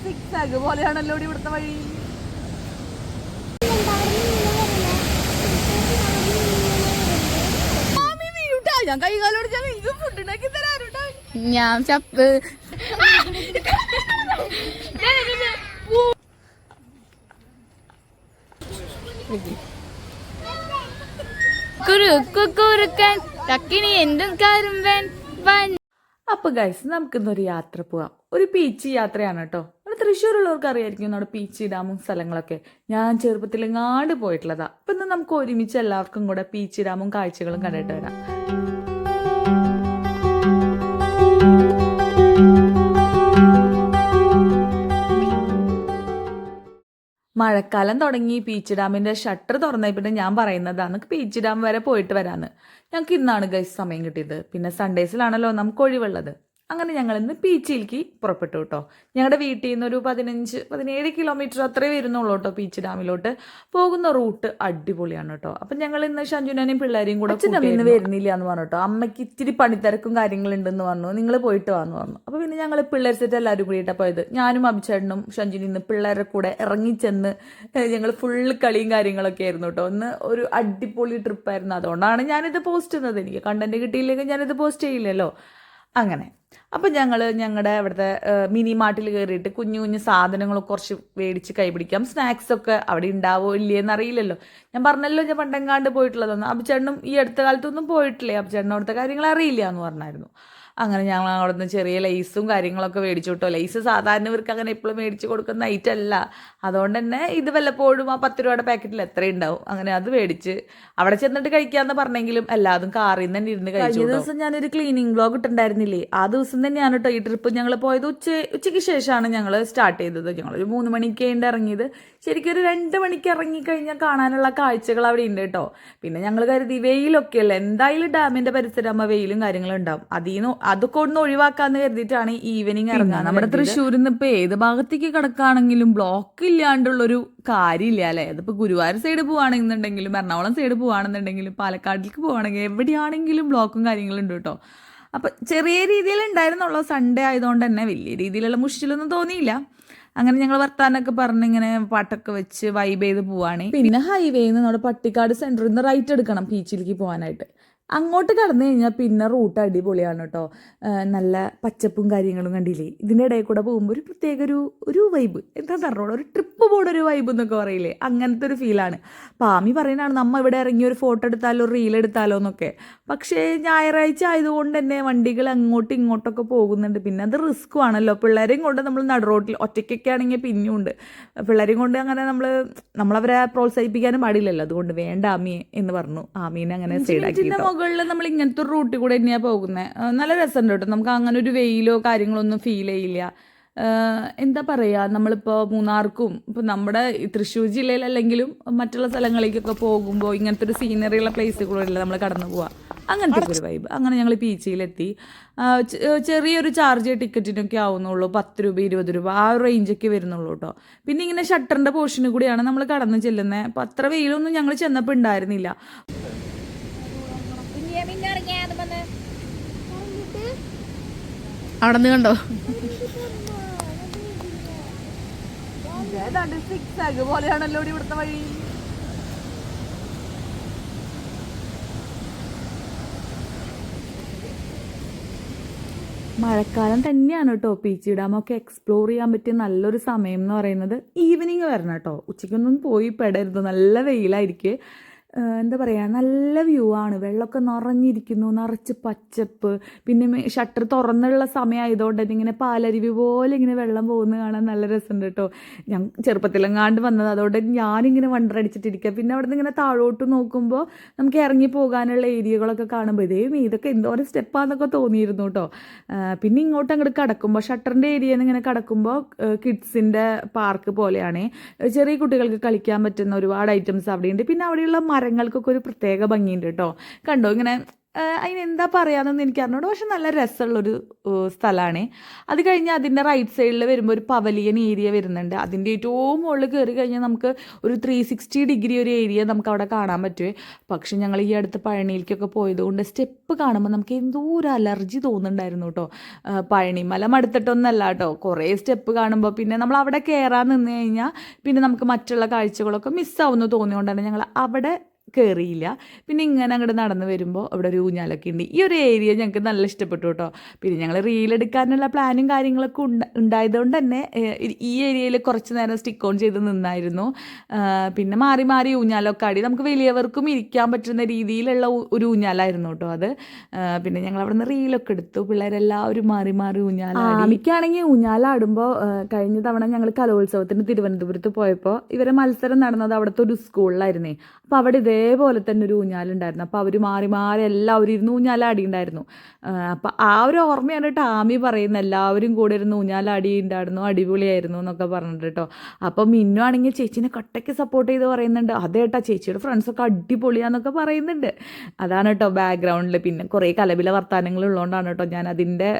Zigzag പോലെയാണല്ലോ ഇവിടുത്തെ വഴി. ഞാൻ കൈകാലോട് എനിക്ക് ഫുഡ് ഉണ്ടാക്കി തരാറുണ്ട്. ഞാൻ ചപ്പ് കുറുക്കൻ ടക്കിനി എന്തും കാരുമ്പൻ. അപ്പൊ ഗൈസ് നമുക്കിന്നൊരു യാത്ര പോവാം. ഒരു പീച്ചി യാത്രയാണ് കേട്ടോ. അവിടെ തൃശ്ശൂരുള്ളവർക്ക് അറിയായിരിക്കും നമ്മുടെ പീച്ചി ഡാമും സ്ഥലങ്ങളൊക്കെ. ഞാൻ ചെറുപ്പത്തിലെങ്ങാണ്ട് പോയിട്ടുള്ളതാ. അപ്പൊ ഇന്ന് നമുക്ക് ഒരുമിച്ച് എല്ലാവർക്കും കൂടെ പീച്ചി ഡാമും കാഴ്ചകളും കണ്ടിട്ട് വരാം. മഴക്കാലം തുടങ്ങി പീച്ച് ഡാമിന്റെ ഷട്ടർ തുറന്ന പിന്നെ ഞാൻ പറയുന്നതാണ് പീച്ച് ഡാം വരെ പോയിട്ട് വരാന്ന്. ഞങ്ങൾക്ക് ഇന്നാണ് ഗൈസ് സമയം കിട്ടിയത്. പിന്നെ സൺഡേസിലാണല്ലോ നമുക്ക് ഒഴിവുള്ളത്. അങ്ങനെ ഞങ്ങൾ ഇന്ന് പീച്ചിലേക്ക് പുറപ്പെട്ടു കേട്ടോ. ഞങ്ങളുടെ വീട്ടിൽ നിന്ന് ഒരു 15-17 കിലോമീറ്റർ അത്രേ വരുന്നുള്ളൂ കേട്ടോ പീച്ച് ഡാമിലോട്ട്. പോകുന്ന റൂട്ട് അടിപൊളിയാണ് കേട്ടോ. അപ്പം ഞങ്ങൾ ഇന്ന് ഷഞ്ജുനെയും പിള്ളേരെയും കൂടെ ഇന്ന് വരുന്നില്ല എന്ന് പറഞ്ഞു കേട്ടോ. അമ്മയ്ക്ക് ഇത്തിരി പണിത്തിരക്കും കാര്യങ്ങളുണ്ടെന്ന് പറഞ്ഞു. നിങ്ങൾ പോയിട്ട് വാന്ന് പറഞ്ഞു. അപ്പോൾ പിന്നെ ഞങ്ങൾ പിള്ളേർ സെറ്റ് എല്ലാവരും കൂടിയിട്ടാണ് പോയത്. ഞാനും അഭിചേട്ടനും ഷഞ്ജുനും ഇന്ന് പിള്ളേരെ കൂടെ ഇറങ്ങിച്ചെന്ന് ഞങ്ങൾ ഫുള്ള് കളിയും കാര്യങ്ങളൊക്കെ ആയിരുന്നു കേട്ടോ. ഒന്ന് ഒരു അടിപൊളി ട്രിപ്പായിരുന്നു. അതുകൊണ്ടാണ് ഞാനിത് പോസ്റ്റ് ചെയ്യുന്നത്. എനിക്ക് കണ്ടന്റ് കിട്ടിയില്ലെങ്കിൽ ഞാനിത് പോസ്റ്റ് ചെയ്യില്ലല്ലോ. അങ്ങനെ അപ്പം ഞങ്ങൾ ഞങ്ങളുടെ അവിടുത്തെ മിനി മാർട്ടിൽ കയറിയിട്ട് കുഞ്ഞു കുഞ്ഞു സാധനങ്ങൾ കുറച്ച് മേടിച്ച് കൈപിടിക്കാം. സ്നാക്സൊക്കെ അവിടെ ഉണ്ടാവോ ഇല്ലയെന്ന് അറിയില്ലല്ലോ. ഞാൻ പറഞ്ഞല്ലോ ഞാൻ പണ്ടെങ്ങാണ്ട് പോയിട്ടുള്ളതൊന്നും. അഭിചേട്ടനും ഈ അടുത്ത കാലത്തൊന്നും പോയിട്ടില്ലേ. അഭിചേട്ടനും അവിടുത്തെ കാര്യങ്ങൾ അറിയില്ല എന്ന് പറഞ്ഞായിരുന്നു. അങ്ങനെ ഞങ്ങൾ അവിടെ നിന്ന് ചെറിയ ലേസും കാര്യങ്ങളൊക്കെ മേടിച്ചു കേട്ടോ. ലേസ് സാധാരണ ഇവർക്ക് അങ്ങനെ എപ്പോഴും മേടിച്ച് കൊടുക്കുന്ന ഐറ്റമല്ല. അതുകൊണ്ട് തന്നെ ഇത് വല്ലപ്പോഴും ആ 10 രൂപയുടെ പാക്കറ്റിൽ എത്രയും ഉണ്ടാവും. അങ്ങനെ അത് മേടിച്ച് അവിടെ ചെന്നിട്ട് കഴിക്കാമെന്ന് പറഞ്ഞെങ്കിലും എല്ലാതും കാറിൽ നിന്ന് തന്നെ ഇരുന്ന് കഴിച്ചു. കഴിഞ്ഞ ദിവസം ഞാനൊരു ക്ലീനിങ് വ്ലോഗ് ഇട്ടുണ്ടായിരുന്നില്ലേ, ആ ദിവസം തന്നെയാണ് കേട്ടോ ഈ ട്രിപ്പ് ഞങ്ങൾ പോയത്. ഉച്ചയ്ക്ക് ശേഷമാണ് ഞങ്ങൾ സ്റ്റാർട്ട് ചെയ്തത്. ഞങ്ങളൊരു 3 മണിക്കേണ്ട ഇറങ്ങിയത്. ശരിക്കും ഒരു 2 മണിക്ക് ഇറങ്ങിക്കഴിഞ്ഞാൽ കാണാനുള്ള കാഴ്ചകൾ അവിടെ ഉണ്ട് കേട്ടോ. പിന്നെ ഞങ്ങൾ കരുതി വെയിലൊക്കെ അല്ലേ, എന്തായാലും ഡാമിന്റെ പരിസരമാകുമ്പോൾ വെയിലും കാര്യങ്ങളും ഉണ്ടാവും. അതൊക്കെ ഒന്ന് ഒഴിവാക്കാന്ന് കരുതിയിട്ടാണ് ഈവനിങ് ഇറങ്ങുക. നമ്മുടെ തൃശ്ശൂരിൽ നിന്ന് ഇപ്പൊ ഏത് ഭാഗത്തേക്ക് കിടക്കുകയാണെങ്കിലും ബ്ലോക്ക് ഇല്ലാണ്ടുള്ളൊരു കാര്യമില്ല അല്ലേ. അതിപ്പോ ഗുരുവായൂർ സൈഡ് പോവാണെന്നുണ്ടെങ്കിലും എറണാകുളം സൈഡ് പോവാണെന്നുണ്ടെങ്കിലും പാലക്കാടിലേക്ക് പോവാണെങ്കിൽ എവിടെയാണെങ്കിലും ബ്ലോക്കും കാര്യങ്ങളും ഉണ്ട് കേട്ടോ. അപ്പൊ ചെറിയ രീതിയിൽ ഉണ്ടായിരുന്നുള്ളൂ. സൺഡേ ആയതുകൊണ്ട് തന്നെ വലിയ രീതിയിലുള്ള മുഷിലൊന്നും തോന്നിയില്ല. അങ്ങനെ ഞങ്ങൾ വർത്താനൊക്കെ പറഞ്ഞ് ഇങ്ങനെ പാട്ടൊക്കെ വെച്ച് വൈബ് ചെയ്ത് പോവാണ്. പിന്നെ ഹൈവേന്ന് നമ്മുടെ പട്ടിക്കാട് സെന്ററിൽ നിന്ന് റൈറ്റ് എടുക്കണം ബീച്ചിലേക്ക് പോകാനായിട്ട്. അങ്ങോട്ട് കടന്നു കഴിഞ്ഞാൽ പിന്നെ റൂട്ട് അടിപൊളിയാണ് കേട്ടോ. നല്ല പച്ചപ്പും കാര്യങ്ങളും കണ്ടില്ലേ. ഇതിൻ്റെ ഇടയിൽ കൂടെ പോകുമ്പോൾ ഒരു പ്രത്യേക ഒരു വൈബ് എന്താ പറഞ്ഞോളൂ, ഒരു ട്രിപ്പ് പോണ ഒരു വൈബ് എന്നൊക്കെ പറയില്ലേ, അങ്ങനത്തെ ഒരു ഫീലാണ്. പാമി പറയുന്നതാണ് നമ്മൾ ഇവിടെ ഇറങ്ങി ഒരു ഫോട്ടോ എടുത്താലോ റീൽ എടുത്താലോ എന്നൊക്കെ. പക്ഷേ ഞായറാഴ്ച ആയതുകൊണ്ട് തന്നെ വണ്ടികൾ അങ്ങോട്ടും ഇങ്ങോട്ടൊക്കെ പോകുന്നുണ്ട്. പിന്നെ അത് റിസ്ക്കും ആണല്ലോ. പിള്ളേരെയും കൊണ്ട് നമ്മൾ നടുറോട്ടിൽ ഒറ്റയ്ക്കൊക്കെ ആണെങ്കിൽ പിന്നെയും ഉണ്ട്. പിള്ളേരെയും കൊണ്ട് അങ്ങനെ നമ്മളവരെ പ്രോത്സാഹിപ്പിക്കാനും പാടില്ലല്ലോ. അതുകൊണ്ട് വേണ്ട ആമിയെ എന്ന് പറഞ്ഞു. ആമീനെ അങ്ങനെ സൈഡാക്കി. മുകളിൽ നമ്മൾ ഇങ്ങനത്തെ ഒരു റൂട്ടിൽ കൂടെ തന്നെയാണ് പോകുന്നത്. നല്ല രസമുണ്ട് കേട്ടോ. നമുക്ക് അങ്ങനെ ഒരു വെയിലോ കാര്യങ്ങളൊന്നും ഫീൽ ചെയ്യില്ല. എന്താ പറയുക, നമ്മളിപ്പോൾ മൂന്നാർക്കും ഇപ്പോൾ നമ്മുടെ തൃശ്ശൂർ ജില്ലയിലല്ലെങ്കിലും മറ്റുള്ള സ്ഥലങ്ങളിലേക്കൊക്കെ പോകുമ്പോൾ ഇങ്ങനത്തെ ഒരു സീനറിയുള്ള പ്ലേസിൽ കൂടെ നമ്മൾ കടന്നു പോവുക. അങ്ങനത്തെ ഒരു വൈബ്. അങ്ങനെ ഞങ്ങൾ പീച്ചിയിലെത്തി. ചെറിയൊരു ചാർജ് ടിക്കറ്റിനൊക്കെ ആവുന്നുള്ളൂ. 10 രൂപ 20 രൂപ ആ ഒരു റേഞ്ചൊക്കെ വരുന്നുള്ളൂ കേട്ടോ. പിന്നെ ഇങ്ങനെ ഷട്ടറിൻ്റെ പോർഷന് കൂടിയാണ് നമ്മൾ കടന്നു ചെല്ലുന്നത്. അപ്പം അത്ര വെയിലൊന്നും ഞങ്ങൾ ചെന്നപ്പോൾ ഉണ്ടായിരുന്നില്ല. അവിടെ നിന്ന് കണ്ടോ സിക്സാഗ് പോലെയാണല്ലോ ഇവിടുത്തെ വഴി. മഴക്കാലം തന്നെയാണ് കേട്ടോ പീച്ചി ഡാമൊക്കെ എക്സ്പ്ലോർ ചെയ്യാൻ പറ്റിയ നല്ലൊരു സമയം എന്ന് പറയുന്നത്. ഈവനിങ് വരണം കേട്ടോ. ഉച്ചയ്ക്കൊന്നും പോയി പെടരുത്, നല്ല വെയിലായിരിക്കും. എന്താ പറയുക, നല്ല വ്യൂ ആണ്. വെള്ളമൊക്കെ നിറഞ്ഞിരിക്കുന്നു, നിറച്ച് പച്ചപ്പ്. പിന്നെ ഷട്ടർ തുറന്നുള്ള സമയമായതുകൊണ്ട് തന്നെ ഇങ്ങനെ പാലരുവി പോലെ ഇങ്ങനെ വെള്ളം പോകുന്നത് കാണാൻ നല്ല രസമുണ്ട് കേട്ടോ. ഞാൻ ചെറുപ്പത്തിലെങ്ങാണ്ട് വന്നത്, അതുകൊണ്ട് ഞാനിങ്ങനെ വണ്ടറടിച്ചിട്ടിരിക്കുക. പിന്നെ അവിടെ നിന്ന് ഇങ്ങനെ താഴോട്ട് നോക്കുമ്പോൾ നമുക്ക് ഇറങ്ങി പോകാനുള്ള ഏരിയകളൊക്കെ കാണുമ്പോൾ ഇതൊക്കെ എന്തോരം സ്റ്റെപ്പാന്നൊക്കെ തോന്നിയിരുന്നു കേട്ടോ. പിന്നെ ഇങ്ങോട്ട് അങ്ങോട്ട് കടക്കുമ്പോൾ ഷട്ടറിൻ്റെ ഏരിയയിൽ നിന്ന് ഇങ്ങനെ കടക്കുമ്പോൾ കിഡ്സിൻ്റെ പാർക്ക് പോലെയാണ്. ചെറിയ കുട്ടികൾക്ക് കളിക്കാൻ പറ്റുന്ന ഒരുപാട് ഐറ്റംസ് അവിടെയുണ്ട്. പിന്നെ അവിടെയുള്ള മരങ്ങൾക്കൊക്കെ ഒരു പ്രത്യേക ഭംഗിയുണ്ട് കേട്ടോ. കണ്ടോ, ഇങ്ങനെ അതിനെന്താ പറയാമെന്നൊന്നും എനിക്ക് അറിഞ്ഞൂട. പക്ഷെ നല്ല രസമുള്ളൊരു സ്ഥലമാണ്. അത് കഴിഞ്ഞ് അതിൻ്റെ റൈറ്റ് സൈഡിൽ വരുമ്പോൾ ഒരു പവലിയൻ ഏരിയ വരുന്നുണ്ട്. അതിൻ്റെ ഏറ്റവും മുകളിൽ കയറി കഴിഞ്ഞാൽ നമുക്ക് ഒരു 360 ഡിഗ്രി ഒരു ഏരിയ നമുക്ക് അവിടെ കാണാൻ പറ്റുമേ. പക്ഷെ ഞങ്ങൾ ഈ അടുത്ത് പഴനിയിലേക്കൊക്കെ പോയതുകൊണ്ട് സ്റ്റെപ്പ് കാണുമ്പോൾ നമുക്ക് എന്തോ ഒരു അലർജി തോന്നുന്നുണ്ടായിരുന്നു കേട്ടോ. പഴനിമല മടുത്തിട്ടൊന്നല്ല കേട്ടോ, കുറേ സ്റ്റെപ്പ് കാണുമ്പോൾ പിന്നെ നമ്മൾ അവിടെ കയറാൻ നിന്ന് കഴിഞ്ഞാൽ പിന്നെ നമുക്ക് മറ്റുള്ള കാഴ്ചകളൊക്കെ മിസ്സാവുമെന്ന് തോന്നിയോണ്ടാണ് ഞങ്ങൾ അവിടെ കയറിയില്ല. പിന്നെ ഇങ്ങനെ അങ്ങോട്ട് നടന്ന് വരുമ്പോൾ അവിടെ ഒരു ഊഞ്ഞാലൊക്കെ ഉണ്ട്. ഈ ഒരു ഏരിയ ഞങ്ങൾക്ക് നല്ല ഇഷ്ടപ്പെട്ടു കേട്ടോ. പിന്നെ ഞങ്ങൾ റീലെടുക്കാനുള്ള പ്ലാനും കാര്യങ്ങളൊക്കെ ഉണ്ടായതുകൊണ്ട് തന്നെ ഈ ഏരിയയിൽ കുറച്ച് നേരം സ്റ്റിക്ക് ഓൺ ചെയ്ത് നിന്നായിരുന്നു. പിന്നെ മാറി മാറി ഊഞ്ഞാലൊക്കെ ആടി നമുക്ക് വലിയവർക്കും ഇരിക്കാൻ പറ്റുന്ന രീതിയിലുള്ള ഒരു ഊഞ്ഞാലായിരുന്നു കേട്ടോ അത്. പിന്നെ ഞങ്ങൾ അവിടെ നിന്ന് റീലൊക്കെ എടുത്തു. പിള്ളേരെല്ലാവരും മാറി മാറി ഊഞ്ഞാലാടി. എനിക്കാണെങ്കിൽ ഊഞ്ഞാലാടുമ്പോൾ കഴിഞ്ഞ തവണ ഞങ്ങൾ കലോത്സവത്തിന് തിരുവനന്തപുരത്ത് പോയപ്പോൾ ഇവരെ മത്സരം നടന്നത് അവിടുത്തെ ഒരു സ്കൂളിലായിരുന്നേ. അപ്പോൾ അവിടെ ഇതേപോലെ തന്നെ ഒരു ഊഞ്ഞാലുണ്ടായിരുന്നു. അപ്പോൾ അവർ മാറി മാറി എല്ലാവരും ഇരുന്ന് ഊഞ്ഞാലാടി ഉണ്ടായിരുന്നു. അപ്പോൾ ആ ഒരു ഓർമ്മയാണ് ടാമി പറയുന്നത്. എല്ലാവരും കൂടെ ഇരുന്ന് ഊഞ്ഞാലാടി ഉണ്ടായിരുന്നു, അടിപൊളിയായിരുന്നു എന്നൊക്കെ പറഞ്ഞിട്ട് കേട്ടോ. അപ്പോൾ മിന്നു ആണെങ്കിൽ ചേച്ചീനെ കട്ടയ്ക്ക് സപ്പോർട്ട് ചെയ്ത് പറയുന്നുണ്ട്. അതേട്ടാ ചേച്ചിയുടെ ഫ്രണ്ട്സൊക്കെ അടിപൊളിയാന്നൊക്കെ പറയുന്നുണ്ട്. അതാണ് കേട്ടോ ബാക്ക്ഗ്രൗണ്ടിൽ. പിന്നെ കുറേ കലപില വർത്താനങ്ങൾ ഉള്ളതുകൊണ്ടാണ് കേട്ടോ ഞാൻ അതിൻ്റെ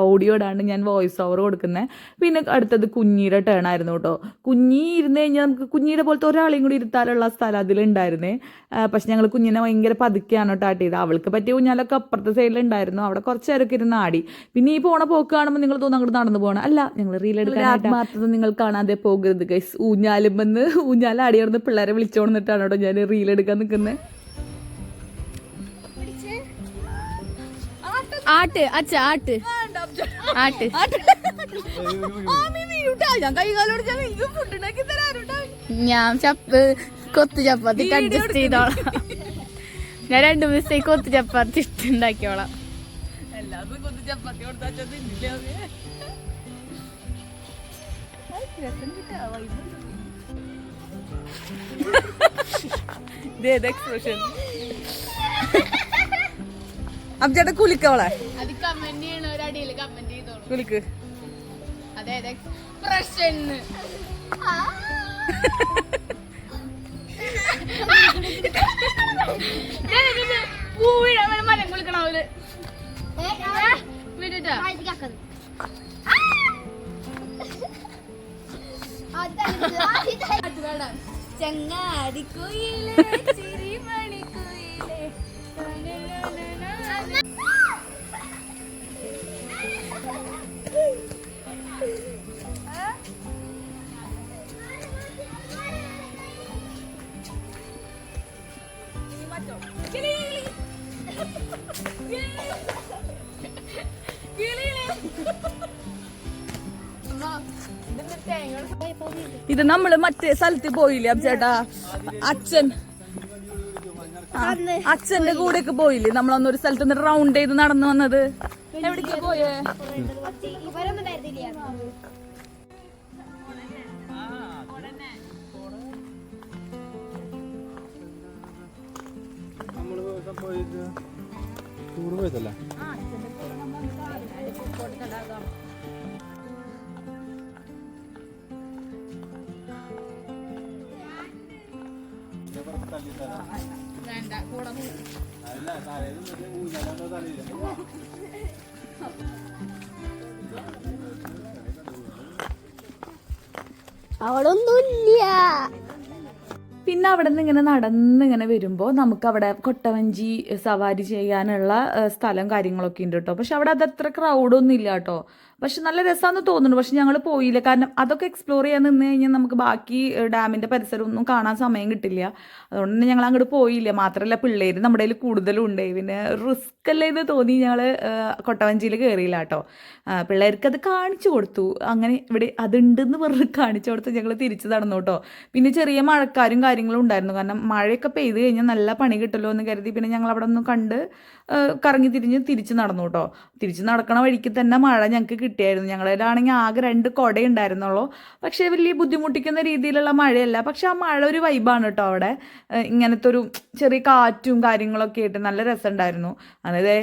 ഓഡിയോടാണ് ഞാൻ വോയിസ് ഓവർ കൊടുക്കുന്നത്. പിന്നെ അടുത്തത് കുഞ്ഞിയുടെ ടേൺ ആയിരുന്നു കേട്ടോ. കുഞ്ഞി ഇരുന്ന് കഴിഞ്ഞാൽ നമുക്ക് കുഞ്ഞിയുടെ പോലത്തെ ഒരാളെയും കൂടി ഇരുത്താനുള്ള സ്ഥലം അതിലുണ്ടായിരുന്നേ. പക്ഷെ ഞങ്ങൾ കുഞ്ഞിനെ ഭയങ്കര പതുക്കെയാണ് ടാട്ട് ചെയ്തത്. അവൾക്ക് പറ്റിയ ഊഞ്ഞാലൊക്കെ അപ്പുറത്തെ സൈഡിലുണ്ടായിരുന്നു. അവിടെ കുറച്ച് നേരമൊക്കെ ഇരുന്ന് ആടി. പിന്നെ ഈ പോണ പോക്ക് കാണുമ്പോൾ നിങ്ങൾ തോന്നുന്നു അങ്ങോട്ട് നടന്നു പോകണം. അല്ല, ഞങ്ങൾ റീലെടുക്കാൻ ആത്മാർത്ഥത നിങ്ങൾ കാണാതെ പോകരുത് ഗൈസ്. ഊഞ്ഞാലുമെന്ന് ഊഞ്ഞാലാടി നടന്ന് പിള്ളേരെ വിളിച്ചോണ്ടിട്ടാണ് കേട്ടോ ഞാൻ റീലെടുക്കാൻ നിൽക്കുന്നത്. ആട്ട് അച്ഛ ആട്ട് ആട്ട് ഞാൻ കൊത്തു ചപ്പാത്തി അഡ്ജസ്റ്റ് ചെയ്തോളാം. ഞാൻ 2 ദിവസത്തേക്ക് കൊത്തു ചപ്പാത്തി ഉണ്ടാക്കിയോളാം. അബ്ജേട്ടാ കുലിക്കോളെ അത് കമന്റ് ചെയ്യണ ഒരടിയില് കമന്റ് ചെയ്തോളൂ. കുലിക്ക് അതായത് പ്രശ്നം മരം കുളിക്കണവര് ചങ്ങാടിക്കുയിലേ ചിരിമണിക്കുയിലേ ഇത് നമ്മള് മറ്റേ സ്ഥലത്ത് പോയില്ലേ അബ്ജേട്ടാ? അച്ഛന്റെ കൂടെയൊക്കെ പോയില്ലേ നമ്മളൊന്നൊരു സ്ഥലത്ത് നിന്ന് റൗണ്ട് ചെയ്ത് നടന്നു വന്നത്? എവിടേക്കാ പോയേ? അവളൊന്നുമില്ല. പിന്നെ അവിടെ നിന്ന് ഇങ്ങനെ നടന്നിങ്ങനെ വരുമ്പോൾ നമുക്കവിടെ കൊട്ടവഞ്ചി സവാരി ചെയ്യാനുള്ള സ്ഥലം കാര്യങ്ങളൊക്കെ ഉണ്ട് കേട്ടോ. പക്ഷെ അവിടെ അതത്ര ക്രൗഡൊന്നും ഇല്ല കേട്ടോ. പക്ഷെ നല്ല രസമാണെന്ന് തോന്നുന്നു. പക്ഷെ ഞങ്ങൾ പോയില്ല. കാരണം അതൊക്കെ എക്സ്പ്ലോർ ചെയ്യാൻ നിന്ന് കഴിഞ്ഞാൽ നമുക്ക് ബാക്കി ഡാമിൻ്റെ പരിസരമൊന്നും കാണാൻ സമയം കിട്ടില്ല. അതുകൊണ്ട് തന്നെ ഞങ്ങൾ അങ്ങോട്ട് പോയില്ല. മാത്രമല്ല പിള്ളേർ നമ്മുടെ കയ്യിൽ കൂടുതലും ഉണ്ട്. പിന്നെ റിസ്ക് അല്ലേ എന്ന് തോന്നി ഞങ്ങൾ കൊട്ടവഞ്ചിയിൽ കയറിയില്ല കേട്ടോ. പിള്ളേർക്ക് അത് കാണിച്ചു കൊടുത്തു. അങ്ങനെ ഇവിടെ അതുണ്ടെന്ന് പറഞ്ഞ് കാണിച്ചു കൊടുത്ത് ഞങ്ങൾ തിരിച്ച് നടന്നു കേട്ടോ. പിന്നെ ചെറിയ മഴക്കാരും കാര്യങ്ങളും ഉണ്ടായിരുന്നു. കാരണം മഴയൊക്കെ പെയ്ത് കഴിഞ്ഞാൽ നല്ല പണി കിട്ടുമല്ലോ എന്ന് കരുതി പിന്നെ ഞങ്ങൾ അവിടെ ഒന്ന് കണ്ട് കറങ്ങി തിരിച്ച് നടന്നു കേട്ടോ. തിരിച്ച് നടക്കണ വഴിക്ക് തന്നെ മഴ ഞങ്ങൾക്ക് കിട്ടിയായിരുന്നു. ഞങ്ങളിലാണെങ്കിൽ ആകെ 2 കുട ഉണ്ടായിരുന്നുള്ളൂ. പക്ഷേ വലിയ ബുദ്ധിമുട്ടിക്കുന്ന രീതിയിലുള്ള മഴയല്ല. പക്ഷെ ആ മഴ ഒരു വൈബാണ് കേട്ടോ അവിടെ. ഇങ്ങനത്തെ ഒരു ചെറിയ കാറ്റും കാര്യങ്ങളൊക്കെ ആയിട്ട് നല്ല രസമുണ്ടായിരുന്നു. അതായത്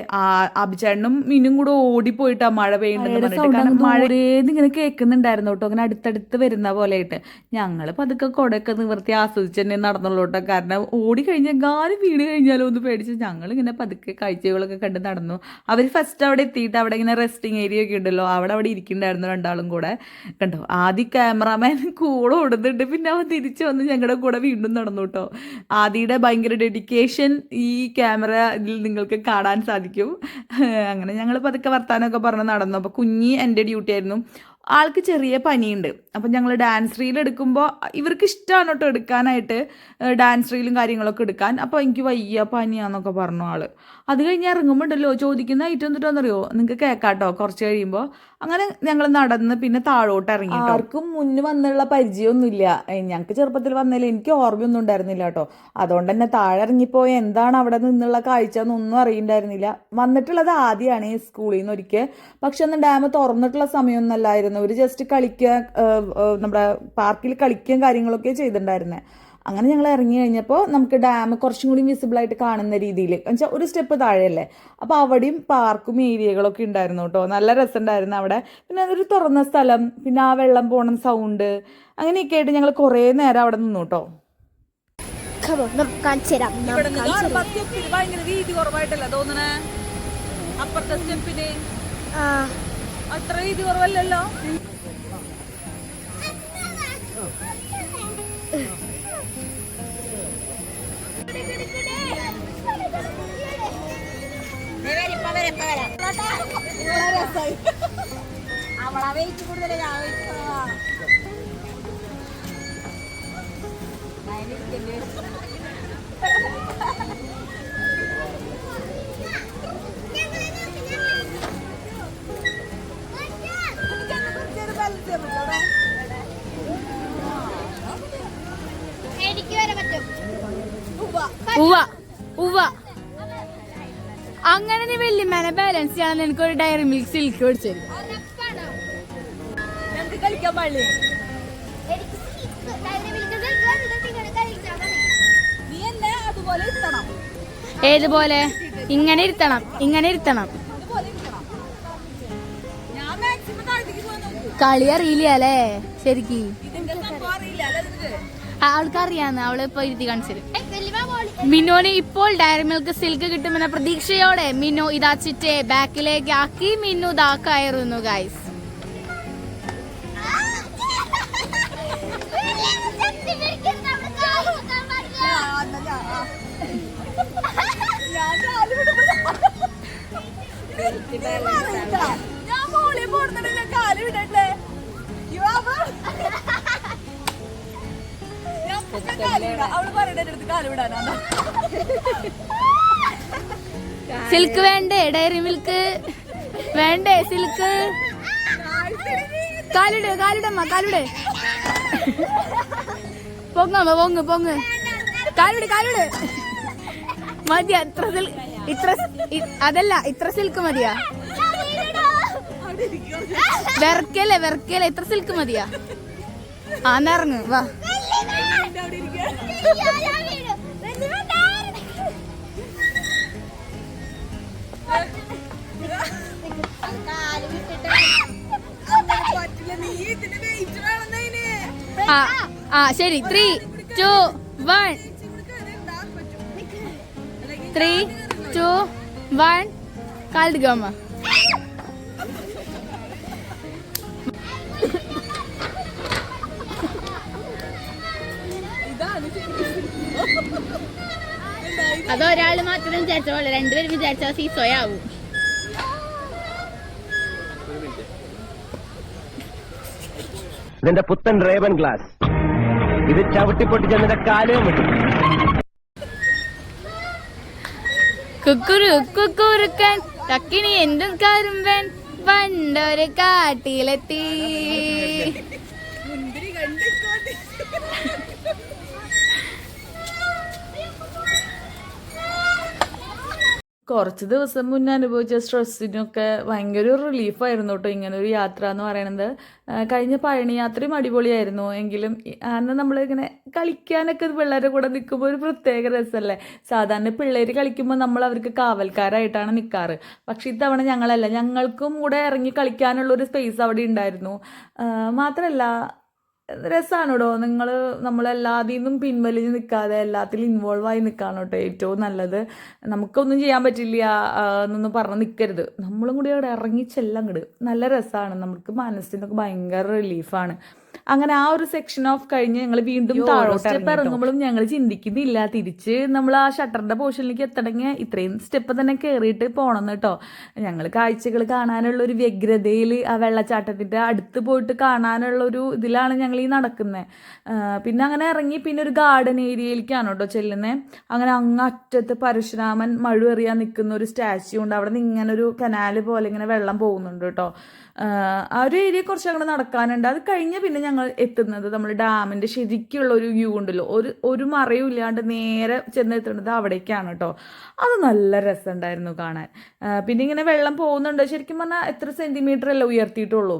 അഭിചേട്ടനും മിനും കൂടെ ഓടിപ്പോയിട്ട് ആ മഴ പെയ്യുന്നുണ്ട് മഴേന്ന് ഇങ്ങനെ കേൾക്കുന്നുണ്ടായിരുന്നു കേട്ടോ, അങ്ങനെ അടുത്തടുത്ത് വരുന്ന പോലെ ആയിട്ട്. ഞങ്ങൾ പതുക്കെ കുടയൊക്കെ നിവർത്തി ആസ്വദിച്ച് തന്നെ നടന്നുള്ളൂ കേട്ടോ. കാരണം ഓടിക്കഴിഞ്ഞാൽ എങ്ങാനും വീട് കഴിഞ്ഞാലോ ഒന്ന് പേടിച്ച് ഞങ്ങളിങ്ങനെ പതുക്കെ കാഴ്ചകളൊക്കെ കണ്ട് നടന്നു. അവർ ഫസ്റ്റ് അവിടെ എത്തിയിട്ട് അവിടെ ഇങ്ങനെ റെസ്റ്റിംഗ് ഏരിയ ഒക്കെ ഉണ്ടല്ലോ, അവിടെ ഇരിക്കുന്നുണ്ടായിരുന്നു രണ്ടാളും കൂടെ. കണ്ടോ, ആദ്യം ക്യാമറാമാൻ കൂടെ ഓടുന്നുണ്ട്, പിന്നെ അവൻ തിരിച്ചു വന്ന് ഞങ്ങളുടെ കൂടെ വീണ്ടും നടന്നു കേട്ടോ. ആദിയുടെ ഭയങ്കര ഡെഡിക്കേഷൻ ഈ ക്യാമറയിൽ നിങ്ങൾക്ക് കാണാൻ സാധിക്കും. അങ്ങനെ ഞങ്ങൾ പതുക്കെ വർത്താനമൊക്കെ പറഞ്ഞ് നടന്നു. അപ്പോൾ കുഞ്ഞി എൻ്റെ ഡ്യൂട്ടി ആയിരുന്നു. ആൾക്ക് ചെറിയ പനിയുണ്ട്. അപ്പം ഞങ്ങൾ ഡാൻസ് റീൽ എടുക്കുമ്പോൾ ഇവർക്ക് ഇഷ്ടമാണ് കേട്ടോ എടുക്കാനായിട്ട്, ഡാൻസ് റീലും കാര്യങ്ങളൊക്കെ എടുക്കാൻ. അപ്പോൾ എനിക്ക് വയ്യ പനിയാന്നൊക്കെ പറഞ്ഞു ആൾ. അത് കഴിഞ്ഞ് ഇറങ്ങുമ്പോൾ ഉണ്ടല്ലോ ചോദിക്കുന്ന ഐറ്റം എന്നിട്ടോന്നറിയോ, നിങ്ങൾക്ക് കേൾക്കാട്ടോ കുറച്ച് കഴിയുമ്പോൾ. അങ്ങനെ ഞങ്ങൾ നടന്ന് പിന്നെ താഴോട്ട് ഇറങ്ങി. ആർക്കും മുന്ന് വന്നുള്ള പരിചയമൊന്നുമില്ല. ഞങ്ങൾക്ക് ചെറുപ്പത്തിൽ വന്നതിൽ എനിക്ക് ഓർമ്മയൊന്നും ഉണ്ടായിരുന്നില്ല കേട്ടോ. അതുകൊണ്ട് തന്നെ താഴെ ഇറങ്ങിപ്പോയ എന്താണ് അവിടെ നിന്നുള്ള കാഴ്ച എന്നൊന്നും അറിയണ്ടായിരുന്നില്ല. വന്നിട്ടുള്ളത് ആദ്യമാണ് ഈ സ്കൂളിൽ നിന്ന് ഒരിക്കൽ. പക്ഷെ അന്ന് ഡാം തുറന്നിട്ടുള്ള സമയമൊന്നും അല്ലായിരുന്നു. ഇവർ ജസ്റ്റ് കളിക്കുക, നമ്മുടെ പാർക്കിൽ കളിക്കുകയും കാര്യങ്ങളൊക്കെ ചെയ്തിട്ടുണ്ടായിരുന്നത്. അങ്ങനെ ഞങ്ങൾ ഇറങ്ങി കഴിഞ്ഞപ്പോൾ നമുക്ക് ഡാം കുറച്ചും കൂടി വിസിബിളായിട്ട് കാണുന്ന രീതിയിൽ, എന്നുവെച്ചാൽ ഒരു സ്റ്റെപ്പ് താഴെയല്ലേ. അപ്പോൾ അവിടെയും പാർക്കും ഏരിയകളൊക്കെ ഉണ്ടായിരുന്നു കേട്ടോ. നല്ല രസമുണ്ടായിരുന്നു അവിടെ. പിന്നെ അതൊരു തുറന്ന സ്ഥലം, പിന്നെ ആ വെള്ളം പോണ സൗണ്ട്, അങ്ങനെയൊക്കെ ആയിട്ട് ഞങ്ങൾ കുറേ നേരം അവിടെ നിന്നു കേട്ടോ. ഭയങ്കര വീതി കുറവായിട്ടല്ല തോന്നണേ. അപ്പുറത്തെ സ്റ്റെപ്പിന് അത്ര വീതി കുറവല്ലല്ലോ. അവളാ വെയിറ്റ് കൂടുതൽ അങ്ങനെ നീ വല്യമ്മേനെ ബാലൻസ് ചെയ്യാൻ എനിക്കൊരു ഡയറി മിൽക്ക് സിൽക്ക് മേടിച്ചു കളിക്കാൻ പാടില്ലേ? നീ എന്നെ അതുപോലെ ഇരുത്തണം. ഏതുപോലെ? ഇങ്ങനെ ഇരുത്തണം, ഇങ്ങനെ ഇരുത്തണം. കളി അറിയില്ല അല്ലേ ശരിക്ക്? അവൾക്കറിയാന്ന്, അവള് ഇപ്പൊ ഇരുത്തി കാണിച്ചത്. മിനോന് ഇപ്പോൾ ഡയറി മിൽക്ക് സിൽക്ക് കിട്ടുമെന്ന പ്രതീക്ഷയോടെ മിനു ഇതാ ചിറ്റെ ബാക്കിലേക്ക് ആക്കി മിന്നു ഇതാ കയറുന്നു ഗൈസ്. ഞാൻ മോളിൽ പോടുന്നുണ്ട്, ഞാൻ കാല് വിടട്ടെ. അവള് പറയണടുത്ത് കാല് വിടാനാണ്. സിൽക്ക് വേണ്ടേ? ഡയറി മിൽക്ക് വേണ്ടേ? സിൽക്ക് കാലിട്, കാലിടമ്മ, കാലിട്. പൊങ്ങമ്മ, പൊങ്ങ്, പൊങ്ങ്. കാലിട്, കാലിട്. മതിയാ ഇത്ര അതല്ല, ഇത്ര സിൽക്ക് മതിയാ? വെർക്കല്ലേ, വെർക്കല്ലേ, ഇത്ര സിൽക്ക് മതിയാ? ആന്നിറങ്ങ് വാ. ശരി, 3, 2, 1. 3, 2, 1. കാലിടുക അമ്മ. അതൊരാള് മാത്രം വിചാരിച്ച പോലെ, രണ്ടുപേരും വിചാരിച്ചാൽ സീസോയാവും. ഇതിന്റെ പുത്തൻ റേവൻ ഗ്ലാസ്, ഇത് ചവിട്ടിപ്പൊട്ടിച്ച് എന്നിട്ട് കാലവും വിട്ടു. കുക്കുരു കുക്കുറുക്കൻ തക്കിനി എന്തും കരുമ്പൻ പണ്ടൊരു കാട്ടിലെത്തി. കുറച്ച് ദിവസം മുന്നേ അനുഭവിച്ച സ്ട്രെസ്സിനൊക്കെ ഭയങ്കര ഒരു റിലീഫായിരുന്നു കേട്ടോ ഇങ്ങനെ ഒരു യാത്ര എന്ന് പറയുന്നത്. കഴിഞ്ഞ പഴനി യാത്രയും അടിപൊളിയായിരുന്നു. എങ്കിലും അന്ന് നമ്മളിങ്ങനെ കളിക്കാനൊക്കെ പിള്ളേരുടെ കൂടെ നിൽക്കുമ്പോൾ ഒരു പ്രത്യേക രസമല്ലേ. സാധാരണ പിള്ളേർ കളിക്കുമ്പോൾ നമ്മൾ അവർക്ക് കാവൽക്കാരായിട്ടാണ് നിൽക്കാറ്. പക്ഷെ ഇത്തവണ ഞങ്ങളല്ല, ഞങ്ങൾക്കും കൂടെ ഇറങ്ങി കളിക്കാനുള്ളൊരു സ്പേസ് അവിടെ ഉണ്ടായിരുന്നു. മാത്രമല്ല രസമാണ് കേട്ടോ. നമ്മളെല്ലാത്തിൽ നിന്നും പിൻവലിഞ്ഞ് നിൽക്കാതെ എല്ലാത്തിലും ഇൻവോൾവ് ആയി നിൽക്കുകയാണ് കേട്ടോ ഏറ്റവും നല്ലത്. നമുക്കൊന്നും ചെയ്യാൻ പറ്റില്ല എന്നൊന്നും പറഞ്ഞ് നിൽക്കരുത്. നമ്മളും കൂടി അവിടെ ഇറങ്ങി ചെല്ലാം അങ്ങോട്ട് നല്ല രസമാണ്. നമുക്ക് മനസ്സിനൊക്കെ ഭയങ്കര റിലീഫാണ്. അങ്ങനെ ആ ഒരു സെക്ഷൻ ഓഫ് കഴിഞ്ഞ് ഞങ്ങൾ വീണ്ടും സ്റ്റെപ്പ് ഇറങ്ങുമ്പോഴും ഞങ്ങൾ ചിന്തിക്കുന്നില്ല തിരിച്ച് നമ്മൾ ആ ഷട്ടറിന്റെ പോർഷനിലേക്ക് എത്തണമെങ്കിൽ ഇത്രയും സ്റ്റെപ്പ് തന്നെ കയറിയിട്ട് പോകണം കേട്ടോ. ഞങ്ങൾ കാഴ്ചകൾ കാണാനുള്ള ഒരു വ്യഗ്രതയിൽ ആ വെള്ളച്ചാട്ടത്തിൻ്റെ അടുത്ത് പോയിട്ട് കാണാനുള്ള ഒരു ഇതിലാണ് ഞങ്ങൾ ഈ നടക്കുന്നത്. പിന്നെ അങ്ങനെ ഇറങ്ങി പിന്നെ ഒരു ഗാർഡൻ ഏരിയയിലേക്കാണ് കേട്ടോ ചെല്ലുന്നത്. അങ്ങനെ അങ്ങറ്റത്ത് പരശുരാമൻ മഴുവെറിയാൻ നിൽക്കുന്ന ഒരു സ്റ്റാച്യു ഉണ്ട്. അവിടെ നിന്ന് ഇങ്ങനെ ഒരു കനാല് പോലെ ഇങ്ങനെ വെള്ളം പോകുന്നുണ്ട് കേട്ടോ. ആ ഒരു ഏരിയ കുറച്ച് അങ്ങോട്ട് നടക്കാനുണ്ട്. അത് കഴിഞ്ഞ് പിന്നെ ഞങ്ങൾ എത്തുന്നത് നമ്മൾ ഡാമിൻ്റെ ശരിക്കുള്ള ഒരു വ്യൂ ഉണ്ടല്ലോ, ഒരു മറയും ഇല്ലാണ്ട് നേരെ ചെന്നെത്തുന്നത് അവിടേക്കാണ് കേട്ടോ. അത് നല്ല രസമുണ്ടായിരുന്നു കാണാൻ. പിന്നെ ഇങ്ങനെ വെള്ളം പോകുന്നുണ്ട്. ശരിക്കും പറഞ്ഞാൽ എത്ര സെൻറ്റിമീറ്റർ അല്ല ഉയർത്തിയിട്ടുള്ളൂ.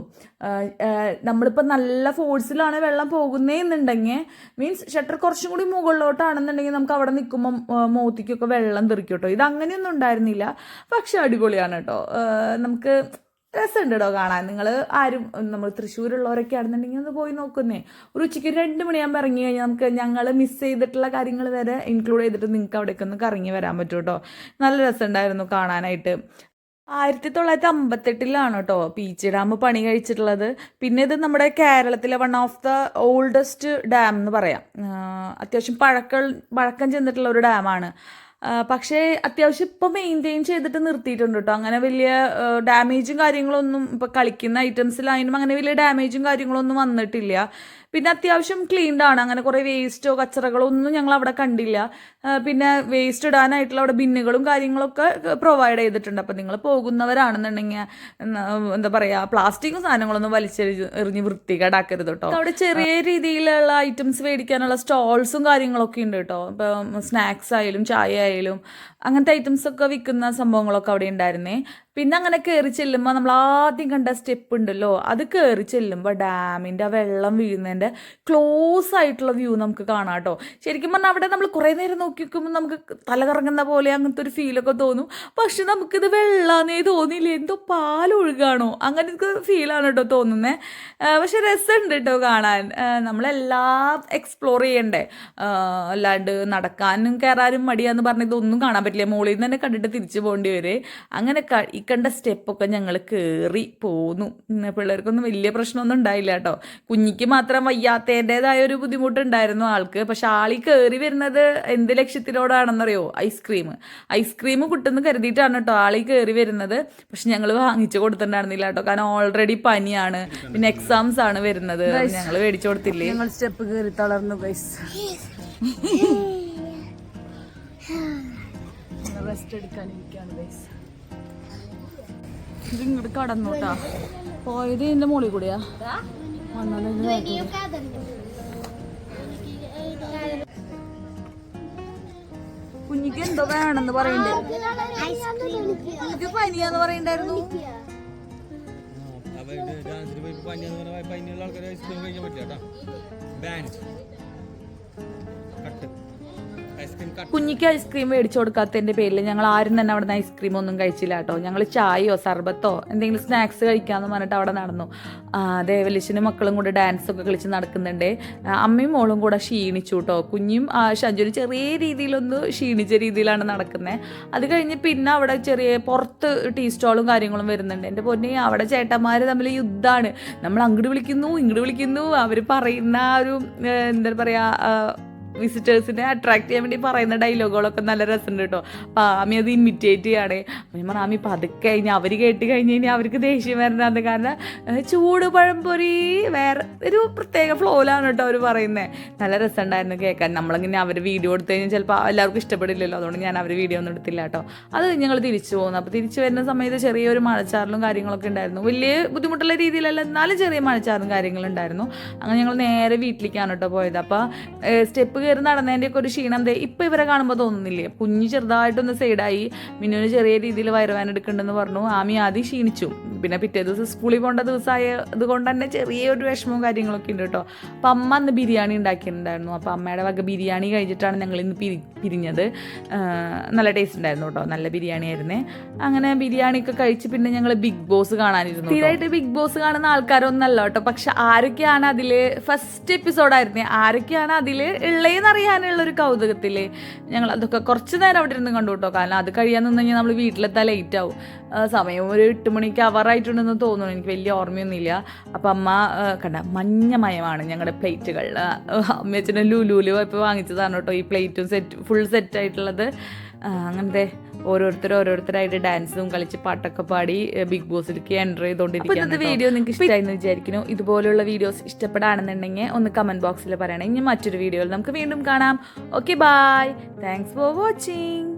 നമ്മളിപ്പോൾ നല്ല ഫോഴ്സിലാണ് വെള്ളം പോകുന്നതെന്നുണ്ടെങ്കിൽ മീൻസ് ഷട്ടർ കുറച്ചും കൂടി മുകളിലോട്ടാണെന്നുണ്ടെങ്കിൽ നമുക്ക് അവിടെ നിൽക്കുമ്പോൾ മോത്തിക്കൊക്കെ വെള്ളം തെറിക്കും കേട്ടോ. ഇത് അങ്ങനെയൊന്നും ഉണ്ടായിരുന്നില്ല. പക്ഷെ അടിപൊളിയാണ് കേട്ടോ. നമുക്ക് രസമുണ്ട് കേട്ടോ കാണാൻ. നമ്മൾ തൃശ്ശൂരുള്ളവരൊക്കെ ആണെന്നുണ്ടെങ്കിൽ ഒന്ന് പോയി നോക്കുന്നേ. ഒരു ഉച്ചയ്ക്ക് 2 മണിയാകുമ്പോൾ ഇറങ്ങി കഴിഞ്ഞാൽ ഞങ്ങൾ മിസ് ചെയ്തിട്ടുള്ള കാര്യങ്ങൾ വരെ ഇൻക്ലൂഡ് ചെയ്തിട്ട് നിങ്ങൾക്ക് അവിടേക്ക് ഒന്ന് കറങ്ങി വരാൻ പറ്റും കേട്ടോ. നല്ല രസമുണ്ടായിരുന്നു കാണാനായിട്ട്. 1958 കേട്ടോ പീച്ചി ഡാം പണി കഴിച്ചിട്ടുള്ളത്. പിന്നെ ഇത് നമ്മുടെ കേരളത്തിലെ one of the oldest dam എന്ന് പറയാം. അത്യാവശ്യം പഴക്കം ചെന്നിട്ടുള്ള ഒരു ഡാമാണ്. പക്ഷേ അത്യാവശ്യം ഇപ്പം മെയിൻറ്റെയിൻ ചെയ്തിട്ട് നിർത്തിയിട്ടുണ്ട് കേട്ടോ. അങ്ങനെ വലിയ ഡാമേജും കാര്യങ്ങളൊന്നും ഇപ്പം കളിക്കുന്ന ഐറ്റംസിലായാലും അങ്ങനെ വലിയ ഡാമേജും കാര്യങ്ങളൊന്നും വന്നിട്ടില്ല. പിന്നെ അത്യാവശ്യം ക്ലീൻഡാണ്. അങ്ങനെ കുറേ വേസ്റ്റോ കച്ചറകളോ ഒന്നും ഞങ്ങൾ അവിടെ കണ്ടില്ല. പിന്നെ വേസ്റ്റ് ഇടാനായിട്ടുള്ള അവിടെ ബിന്നുകളും കാര്യങ്ങളൊക്കെ പ്രൊവൈഡ് ചെയ്തിട്ടുണ്ട്. അപ്പം നിങ്ങൾ പോകുന്നവരാണെന്നുണ്ടെങ്കിൽ എന്താ പറയുക, പ്ലാസ്റ്റിക്കും സാധനങ്ങളൊന്നും വലിച്ചെറിഞ്ഞ് വൃത്തികേടാക്കരുത് കേട്ടോ. അവിടെ ചെറിയ രീതിയിലുള്ള ഐറ്റംസ് മേടിക്കാനുള്ള സ്റ്റോൾസും കാര്യങ്ങളൊക്കെ ഉണ്ട് കേട്ടോ. ഇപ്പം സ്നാക്സ് ആയാലും ചായ ആയാലും അങ്ങനത്തെ ഐറ്റംസൊക്കെ വിൽക്കുന്ന സംഭവങ്ങളൊക്കെ അവിടെ ഉണ്ടായിരുന്നേ. പിന്നെ അങ്ങനെ കയറി ചെല്ലുമ്പോൾ നമ്മൾ ആദ്യം കണ്ട സ്റ്റെപ്പ് ഉണ്ടല്ലോ, അത് കയറി ചെല്ലുമ്പോൾ ഡാമിൻ്റെ ആ വെള്ളം വീഴുന്നതിൻ്റെ ക്ലോസ് ആയിട്ടുള്ള വ്യൂ നമുക്ക് കാണാം കേട്ടോ. ശരിക്കും പറഞ്ഞാൽ അവിടെ നമ്മൾ കുറേ നേരം നോക്കി നിൽക്കുമ്പോൾ നമുക്ക് തല കറങ്ങുന്ന പോലെ അങ്ങനത്തെ ഒരു ഫീലൊക്കെ തോന്നും. പക്ഷെ നമുക്കിത് വെള്ളാന്നേ തോന്നിയില്ല, എന്തോ പാലൊഴുകാണോ അങ്ങനത്തെ ഫീലാണ് കേട്ടോ തോന്നുന്നത്. പക്ഷെ രസമുണ്ട് കേട്ടോ കാണാൻ. നമ്മളെല്ലാം എക്സ്പ്ലോർ ചെയ്യണ്ടേ, അല്ലാണ്ട് നടക്കാനും കയറാനും മടിയാന്ന് പറഞ്ഞ് ഇതൊന്നും കാണാൻ പറ്റില്ല. മുകളിൽ നിന്ന് തന്നെ കണ്ടിട്ട് തിരിച്ചു പോകേണ്ടി വരെ. അങ്ങനെ കണ്ട സ്റ്റെപ്പൊക്കെ ഞങ്ങൾ കയറി പോന്നു. പിള്ളേർക്കൊന്നും വലിയ പ്രശ്നമൊന്നും ഉണ്ടായില്ല കേട്ടോ. കുഞ്ഞിക്ക് മാത്രം വയ്യാത്തതിൻ്റെതായ ഒരു ബുദ്ധിമുട്ടുണ്ടായിരുന്നു ആൾക്ക്. പക്ഷെ ആളി കയറി വരുന്നത് എന്ത് ലക്ഷ്യത്തിനോടാണെന്നറിയോ? ഐസ്ക്രീം കിട്ടുമെന്ന് കരുതിയിട്ടാണ് കേട്ടോ ആളി കയറി വരുന്നത്. പക്ഷെ ഞങ്ങൾ വാങ്ങിച്ചു കൊടുത്തിട്ടുണ്ടായിരുന്നില്ല കേട്ടോ. കാരണം ഓൾറെഡി പനിയാണ്, പിന്നെ എക്സാംസ് ആണ് വരുന്നത്. ഞങ്ങൾ മേടിച്ചു കൊടുത്തില്ലേ. ഞങ്ങൾ സ്റ്റെപ്പ് കയറി തളർന്നു ഗൈസ്. Rest എടുക്കാനിരിക്കുകയാണ് guys. ഇങ്ങോട്ട് കടന്നോട്ടാ പോയത് എൻ്റെ മുകളിൽ കൂടിയാ കുഞ്ഞിക്ക് എന്തോ വേണമെന്ന് പറയണ്ടേ, കുഞ്ഞിക്ക് പനിയാന്ന് പറയണ്ടായിരുന്നു. കുഞ്ഞിക്ക് ഐസ്ക്രീം മേടിച്ചു കൊടുക്കാത്തതിൻ്റെ പേരിൽ ഞങ്ങൾ ആരും തന്നെ അവിടെ നിന്ന് ഐസ്ക്രീം ഒന്നും കഴിച്ചില്ല കേട്ടോ. ഞങ്ങൾ ചായയോ സർബത്തോ എന്തെങ്കിലും സ്നാക്സ് കഴിക്കാമെന്ന് പറഞ്ഞിട്ട് അവിടെ നടന്നു. ദേവലിശനും മക്കളും കൂടെ ഡാൻസൊക്കെ കളിച്ച് നടക്കുന്നുണ്ട്. അമ്മയും മോളും കൂടെ ക്ഷീണിച്ചു കേട്ടോ. കുഞ്ഞും ഷഞ്ജുനും ചെറിയ രീതിയിലൊന്ന് ക്ഷീണിച്ച രീതിയിലാണ് നടക്കുന്നത്. അത് കഴിഞ്ഞ് പിന്നെ അവിടെ ചെറിയ പുറത്ത് ടീ സ്റ്റോളും കാര്യങ്ങളും വരുന്നുണ്ട്. എൻ്റെ പൊന്നെ, അവിടെ ചേട്ടന്മാർ തമ്മിൽ യുദ്ധമാണ്. നമ്മൾ അങ്ങോട്ട് വിളിക്കുന്നു, അവർ പറയുന്ന ഒരു എന്താ പറയുക, വിസിറ്റേഴ്സിനെ അട്രാക്ട് ചെയ്യാൻ വേണ്ടി പറയുന്ന ഡയലോഗുകളൊക്കെ നല്ല രസമുണ്ട് കേട്ടോ. അപ്പം ആമി അത് ഇമിറ്റേറ്റ് ചെയ്യാണ്. അപ്പം ഞാൻ പറഞ്ഞു, ആമി പതുക്കെ കഴിഞ്ഞ് അവർ കേട്ട് കഴിഞ്ഞ് കഴിഞ്ഞാൽ അവർക്ക് ദേഷ്യം വരണത്. കാരണം ചൂട് പഴംപൊരി വേറെ ഒരു പ്രത്യേക ഫ്ലോയിലാണ് കേട്ടോ അവർ പറയുന്നത്. നല്ല രസമുണ്ടായിരുന്നു കേൾക്കാൻ. നമ്മളിങ്ങനെ അവർ വീഡിയോ എടുത്തു കഴിഞ്ഞാൽ ചിലപ്പോൾ എല്ലാവർക്കും ഇഷ്ടപ്പെടില്ലല്ലോ. അതുകൊണ്ട് ഞാൻ അവർ വീഡിയോ ഒന്നും എടുത്തില്ല കേട്ടോ. അത് ഞങ്ങൾ തിരിച്ചു പോകുന്നു. അപ്പോൾ തിരിച്ചു വരുന്ന സമയത്ത് ചെറിയൊരു മഴച്ചാറിലും കാര്യങ്ങളൊക്കെ ഉണ്ടായിരുന്നു. വലിയ ബുദ്ധിമുട്ടുള്ള രീതിയിലല്ല, എന്നാലും ചെറിയ മഴച്ചാറും കാര്യങ്ങളുണ്ടായിരുന്നു. അങ്ങനെ ഞങ്ങൾ നേരെ വീട്ടിലേക്കാണ് കേട്ടോ പോയത്. അപ്പോൾ സ്റ്റെപ്പ് കയറി നടന്നതിൻ്റെ ഒക്കെ ഒരു ക്ഷീണം എന്തേ ഇപ്പം ഇവരെ കാണുമ്പോൾ തോന്നുന്നില്ലേ. കുഞ്ഞ് ചെറുതായിട്ടൊന്ന് സൈഡായി, മിന്നുവിന് ചെറിയ രീതിയിൽ വയറുവേദന എടുക്കുന്നുണ്ടെന്ന് പറഞ്ഞു. ആമി ആദ്യം ക്ഷീണിച്ചു. പിന്നെ പിറ്റേ ദിവസം സ്കൂളിൽ പോകേണ്ട ദിവസമായത് കൊണ്ട് തന്നെ ചെറിയൊരു വിഷമവും കാര്യങ്ങളൊക്കെ ഉണ്ട് കേട്ടോ. അപ്പം അമ്മ അന്ന് ബിരിയാണി ഉണ്ടാക്കിയിട്ടുണ്ടായിരുന്നു. അപ്പോൾ അമ്മയുടെ വക ബിരിയാണി കഴിച്ചിട്ടാണ് ഞങ്ങൾ ഇന്ന് പിരിഞ്ഞത്. നല്ല ടേസ്റ്റ് ഉണ്ടായിരുന്നു കേട്ടോ, നല്ല ബിരിയാണി ആയിരുന്നേ. അങ്ങനെ ബിരിയാണി ഒക്കെ കഴിച്ച് പിന്നെ ഞങ്ങൾ ബിഗ് ബോസ് കാണാനിരുന്നു. സ്ഥിരമായിട്ട് ബിഗ് ബോസ് കാണുന്ന ആൾക്കാരൊന്നല്ല കേട്ടോ, പക്ഷെ ആരൊക്കെയാണ് അതിൽ ഫസ്റ്റ് എപ്പിസോഡായിരുന്നേ, ആരൊക്കെയാണ് അതിൽ ഉള്ളതെന്ന് അറിയാനുള്ളൊരു കൗതുകത്തിൽ ഞങ്ങൾ അതൊക്കെ കുറച്ച് നേരം അവിടെ ഇരുന്ന് കണ്ടു കേട്ടോ. കാരണം അത് കഴിയാൻ നിന്ന് കഴിഞ്ഞാൽ നമ്മൾ വീട്ടിലെത്താൻ ലേറ്റ് ആവും. സമയം ഒരു 8 മണിക്ക് അവറായിട്ടുണ്ടെന്ന് തോന്നുന്നു, എനിക്ക് വലിയ ഓർമ്മയൊന്നുമില്ല. അപ്പം അമ്മ കണ്ട മഞ്ഞമയമാണ് ഞങ്ങളുടെ പ്ലേറ്റുകൾ. അമ്മയച്ഛനും ലുലുവിൽ പോയപ്പോൾ വാങ്ങിച്ചതാണ് കേട്ടോ ഈ പ്ലേറ്റും ഫുൾ സെറ്റായിട്ടുള്ളത്. അങ്ങനത്തെ ഓരോരുത്തരായിട്ട് ഡാൻസും കളിച്ച് പാട്ടൊക്കെ പാടി ബിഗ് ബോസിലേക്ക് എൻ്റർ ചെയ്തുകൊണ്ടിരിക്കുകയാണ്. ഇന്നത്തെ വീഡിയോ നിങ്ങൾക്ക് ഇഷ്ടമായെന്ന് വിചാരിക്കുന്നു. ഇതുപോലുള്ള വീഡിയോസ് ഇഷ്ടപ്പെടാണെന്നുണ്ടെങ്കിൽ ഒന്ന് കമൻറ്റ് ബോക്സിൽ പറയണേ. ഇനി മറ്റൊരു വീഡിയോയിൽ നമുക്ക് വീണ്ടും കാണാം. Okay, bye. Thanks for watching.